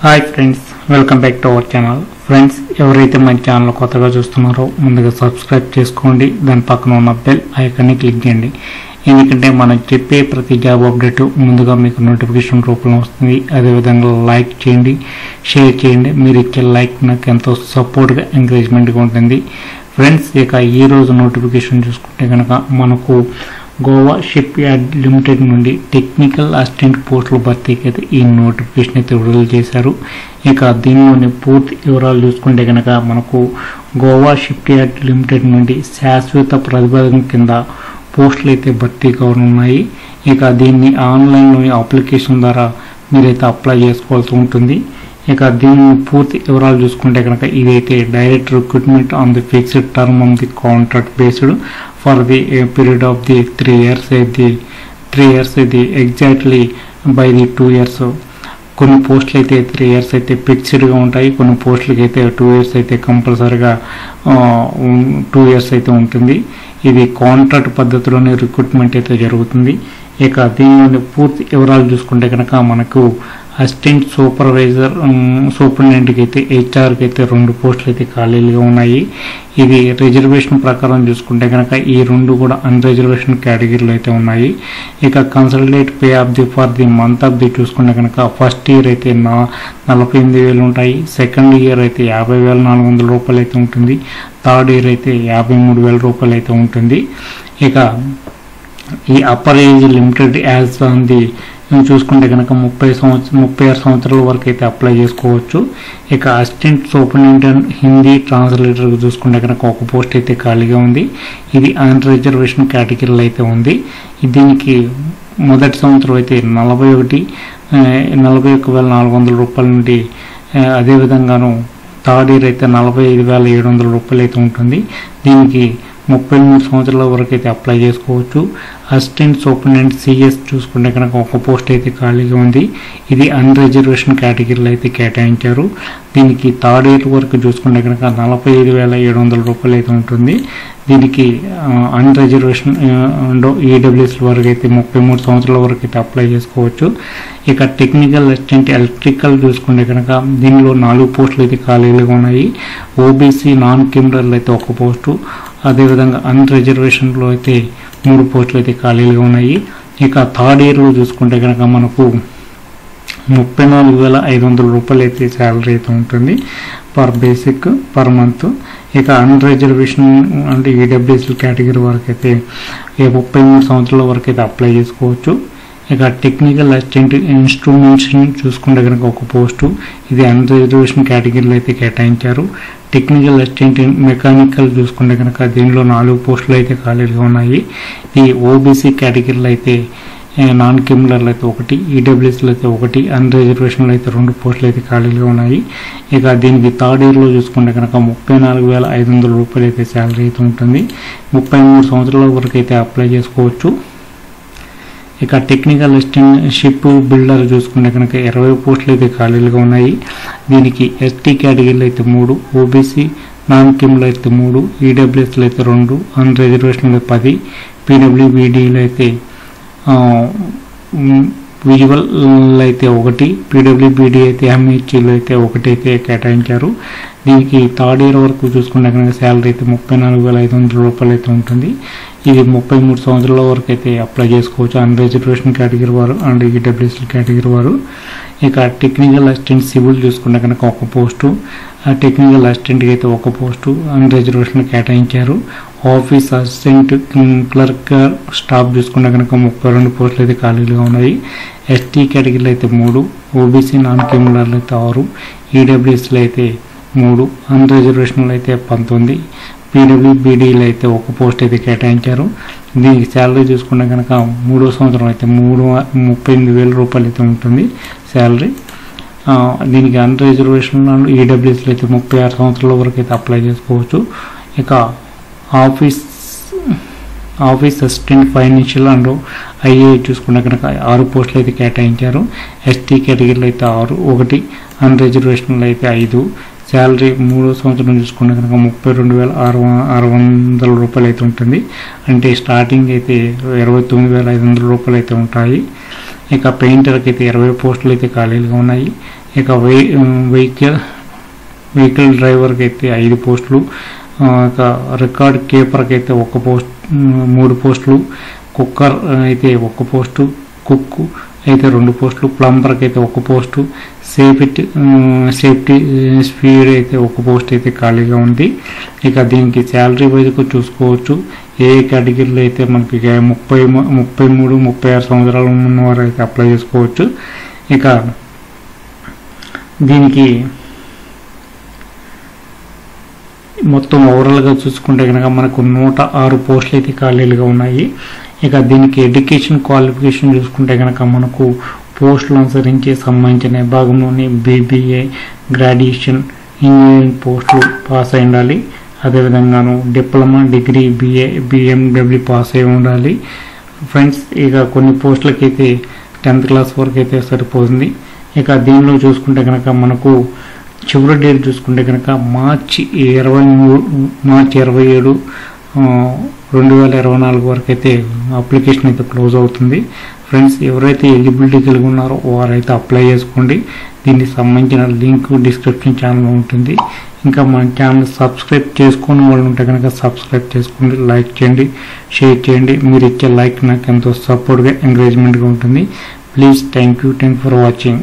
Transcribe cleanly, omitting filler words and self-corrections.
Hi friends, welcome back to our channel. Friends, ఎవరైతే మన channel కొత్తగా చూస్తున్నారో ముందుగా సబ్స్క్రైబ్ చేసుకోండి. దాని పక్కన ఉన్న బెల్ ఐకాన్ని క్లిక్ చేయండి. ఎందుకంటే మనం చెప్పే ప్రతి జాబ్ అప్డేట్ ముందుగా మీకు నోటిఫికేషన్ రూపంలో వస్తుంది. అదేవిధంగా లైక్ చేయండి, షేర్ చేయండి. మీరు ఇచ్చే లైక్ నాకు ఎంతో సపోర్ట్గా, ఎంకరేజ్మెంట్గా ఉంటుంది. ఫ్రెండ్స్, ఇక ఈరోజు నోటిఫికేషన్ చూసుకుంటే కనుక మనకు గోవా షిప్ యార్డ్ లిమిటెడ్ నుండి టెక్నికల్ అసిస్టెంట్ పోస్టుల భర్తీకి అయితే ఈ నోటిఫికేషన్ అయితే విడుదల చేశారు. ఇక దీనిలోని పూర్తి వివరాలు చూసుకుంటే కనుక మనకు గోవా షిప్ యార్డ్ లిమిటెడ్ నుండి శాశ్వత ప్రతిపాదన కింద పోస్టులు అయితే భర్తీ కానున్నాయి. ఇక దీన్ని ఆన్లైన్లోని అప్లికేషన్ ద్వారా మీరైతే అప్లై చేసుకోవాల్సి ఉంటుంది. ఇక దీని పూర్తి వివరాలు చూసుకుంటే కనుక ఇదైతే direct recruitment on the fixed term on the contract based for the period of the 3 years ఇది ఎగ్జాక్ట్లీ బై ది 2 years. కొన్ని పోస్టులు అయితే 3 years అయితే ఫిక్స్డ్గా ఉంటాయి. కొన్ని పోస్టులకి అయితే 2 years అయితే కంపల్సరీగా 2 years అయితే ఉంటుంది. ఇది కాంట్రాక్ట్ పద్ధతిలోనే రిక్రూట్మెంట్ అయితే జరుగుతుంది. ఇక దీనిలోని పూర్తి వివరాలు చూసుకుంటే కనుక మనకు అసిస్టెంట్ సూపరింటెండెంట్కి అయితే హెచ్ఆర్కి అయితే 2 పోస్టులు అయితే ఖాళీలుగా ఉన్నాయి. ఇది రిజర్వేషన్ ప్రకారం చూసుకుంటే కనుక ఈ 2 కూడా అన్రిజర్వేషన్ కేటగిరీలో అయితే ఉన్నాయి. ఇక consolidate pay of the for the month of the చూసుకుంటే కనుక ఫస్ట్ ఇయర్ అయితే 48,000 ఉంటాయి. సెకండ్ ఇయర్ అయితే 50,400 రూపాయలు అయితే ఉంటుంది. థర్డ్ ఇయర్ అయితే 53,000 రూపాయలు అయితే ఉంటుంది. ఇక ఈ upper age limited as on the చూసుకుంటే కనుక 36 సంవత్సరాల వరకు అయితే అప్లై చేసుకోవచ్చు. ఇక అసిస్టెంట్ సూపరింటెండెంట్ హిందీ ట్రాన్స్లేటర్ చూసుకుంటే కనుక 1 పోస్ట్ అయితే ఖాళీగా ఉంది. ఇది అన్ రిజర్వేషన్ కేటగిరీలో అయితే ఉంది. దీనికి మొదటి సంవత్సరం అయితే 41,400 రూపాయల నుండి, అదేవిధంగాను థర్డ్ ఇయర్ అయితే 45,700 రూపాయలు అయితే ఉంటుంది. దీనికి 33 సంవత్సరాల వరకు అయితే అప్లై చేసుకోవచ్చు. అసిస్టెంట్ సూపరింటెండెంట్ సిఎస్ చూసుకుంటే కనుక 1 పోస్ట్ అయితే ఖాళీగా ఉంది. ఇది అన్ రిజర్వేషన్ కేటగిరీలో అయితే కేటాయించారు. దీనికి థర్డ్ ఇయర్ వరకు చూసుకుంటే కనుక 45,700 రూపాయలు అయితే ఉంటుంది. దీనికి అన్ రిజర్వేషన్ ఈడబ్ల్యూఎస్ వరకు అయితే 33 సంవత్సరాల వరకు అయితే అప్లై చేసుకోవచ్చు. ఇక టెక్నికల్ అసిస్టెంట్ ఎలక్ట్రికల్ చూసుకుంటే కనుక దీనిలో 4 పోస్టులు అయితే ఖాళీలుగా ఉన్నాయి. ఓబీసీ నాన్ క్రిమినల్ అయితే 1 పోస్టు, అదేవిధంగా అన్ రిజర్వేషన్లో అయితే 3 పోస్టులు అయితే ఖాళీలుగా ఉన్నాయి. ఇక థర్డ్ ఇయర్లో చూసుకుంటే కనుక మనకు 34,500 రూపాయలు అయితే శాలరీ అయితే ఉంటుంది పర్ మంత్. ఇక అన్ రిజర్వేషన్ అంటే ఈడబ్ల్యూఎస్ కేటగిరీ వరకు అయితే 33 సంవత్సరాల వరకు అయితే అప్లై చేసుకోవచ్చు. ఇక టెక్నికల్ అసిస్టెంట్ ఇన్స్ట్రుమెంట్స్ చూసుకుంటే కనుక 1 పోస్టు, ఇది అన్ రిజర్వేషన్ కేటగిరీలో అయితే కేటాయించారు. టెక్నికల్ అసిస్టెంట్ మెకానికల్ చూసుకుంటే కనుక దీనిలో 4 పోస్టులు అయితే ఖాళీలుగా ఉన్నాయి. ఈ ఓబీసీ కేటగిరీలో అయితే నాన్ క్రిమినల్ అయితే 1, ఈడబ్ల్యూఎస్లో అయితే 1, అన్ రిజర్వేషన్లో అయితే 2 పోస్టులు అయితే ఖాళీలుగా ఉన్నాయి. ఇక దీనికి థర్డ్ ఇయర్లో చూసుకుంటే కనుక 34,500 రూపాయలు అయితే శాలరీ అయితే ఉంటుంది. 33 సంవత్సరాల వరకు అయితే అప్లై చేసుకోవచ్చు. ఇక టెక్నికల్ అసిస్టెంట్ షిప్ బిల్డర్ చూసుకుంటే కనుక 20 పోస్టులు అయితే ఖాళీలుగా ఉన్నాయి. దీనికి ఎస్టీ కేటగిరీలో అయితే 3, ఓబీసీ నాన్ క్రిమినల్ అయితే 3, ఈడబ్ల్యూఎస్లో అయితే 2, అన్ రిజర్వేషన్లో 10, పీడబ్ల్యూబీడీలో అయితే విజువల్ అయితే 1, పీడబ్ల్యూబీడీ అయితే ఎంహెచ్లో అయితే 1 అయితే కేటాయించారు. దీనికి థర్డ్ ఇయర్ వరకు చూసుకుంటే కనుక శాలరీ అయితే 34,500 రూపాయలు అయితే ఉంటుంది. ఇది 33 సంవత్సరాల వరకు అయితే అప్లై చేసుకోవచ్చు అన్ రిజర్వేషన్ కేటగిరీ వారు అండ్ ఈడబ్ల్యూఎస్ కేటగిరీ వారు. ఇక టెక్నికల్ అసిస్టెంట్ సివిల్ చూసుకుంటే కనుక 1 పోస్టు, టెక్నికల్ అసిస్టెంట్కి అయితే 1 పోస్టు అన్ రిజర్వేషన్ కేటాయించారు. ఆఫీస్ అసిస్టెంట్ క్లర్క్ స్టాఫ్ చూసుకుంటే కనుక 32 పోస్టులు అయితే ఖాళీలుగా ఉన్నాయి. ఎస్టీ కేటగిరీలో అయితే 3, ఓబీసీ నాన్ క్రిమినల్ అయితే 6, ఈడబ్ల్యూఎస్లో అయితే 3, అన్ రిజర్వేషన్లో అయితే 19, పీడబ్ల్యూబీడీలో అయితే 1 పోస్ట్ అయితే కేటాయించారు. దీనికి శాలరీ చూసుకుంటే కనుక 3వ సంవత్సరం అయితే 38,000 రూపాయలు అయితే ఉంటుంది శాలరీ. దీనికి అన్ రిజర్వేషన్ ఈడబ్ల్యూఎస్లో అయితే 36 సంవత్సరాల వరకు అయితే అప్లై చేసుకోవచ్చు. ఇక office assistant financial and IA చూసుకుంటే కనుక 6 పోస్టులు అయితే కేటాయించారు. ఎస్టీ కేటగిరీలో అయితే 6, 1 అన్ రిజర్వేషన్లో అయితే 5. శాలరీ 3వ సంవత్సరం చూసుకుంటే కనుక 32,600 రూపాయలు అయితే ఉంటుంది. అంటే స్టార్టింగ్ అయితే 29,500 రూపాయలు అయితే ఉంటాయి. ఇక పెయింటర్కి అయితే 20 పోస్టులు అయితే ఖాళీలుగా ఉన్నాయి. ఇక వెహికల్ డ్రైవర్కి అయితే 5 పోస్టులు, ఇక రికార్డ్ కీపర్కి అయితే 1 పోస్ట్ 3 పోస్టులు, కుక్కర్ అయితే 1 పోస్టు, కుక్ అయితే 2 పోస్టులు, ప్లంబర్కి అయితే 1 పోస్టు, సేఫ్టీ స్పీడ్ అయితే 1 పోస్ట్ అయితే ఖాళీగా ఉంది. ఇక దీనికి శాలరీ వైజ్గా చూసుకోవచ్చు. ఏ కేటగిరీలో అయితే మనకి 33, 36 సంవత్సరాలు ఉన్నవారు అయితే అప్లై చేసుకోవచ్చు. ఇక దీనికి మొత్తం ఓవరాల్గా చూసుకుంటే కనుక మనకు 106 పోస్టులు అయితే ఖాళీలుగా ఉన్నాయి. ఇక దీనికి ఎడ్యుకేషన్ క్వాలిఫికేషన్ చూసుకుంటే కనుక మనకు పోస్టులు అనుసరించి సంబంధించిన విభాగంలోని BBA గ్రాడ్యుయేషన్ ఇంజనీరింగ్ పోస్టులు పాస్ అయి ఉండాలి. అదేవిధంగాను diploma, degree, BA, BMW pass అయి ఉండాలి ఫ్రెండ్స్. ఇక కొన్ని పోస్టులకి అయితే 10th క్లాస్ వరకు అయితే సరిపోతుంది. ఇక దీనిలో చూసుకుంటే కనుక మనకు చివరి డేట్ చూసుకుంటే కనుక మార్చి 27, 2024 వరకు అయితే అప్లికేషన్ అయితే క్లోజ్ అవుతుంది ఫ్రెండ్స్. ఎవరైతే ఎలిజిబిలిటీ కలిగి ఉన్నారో వారైతే అప్లై చేసుకోండి. దీనికి సంబంధించిన లింక్ డిస్క్రిప్షన్ ఛానల్లో ఉంటుంది. ఇంకా మన ఛానల్ సబ్స్క్రైబ్ చేసుకునే వాళ్ళు ఉంటే కనుక సబ్స్క్రైబ్ చేసుకోండి, లైక్ చేయండి, షేర్ చేయండి. మీరు ఇచ్చే లైక్ నాకు ఎంతో సపోర్ట్గా, ఎంకరేజ్మెంట్గా ఉంటుంది. Please thank you for watching.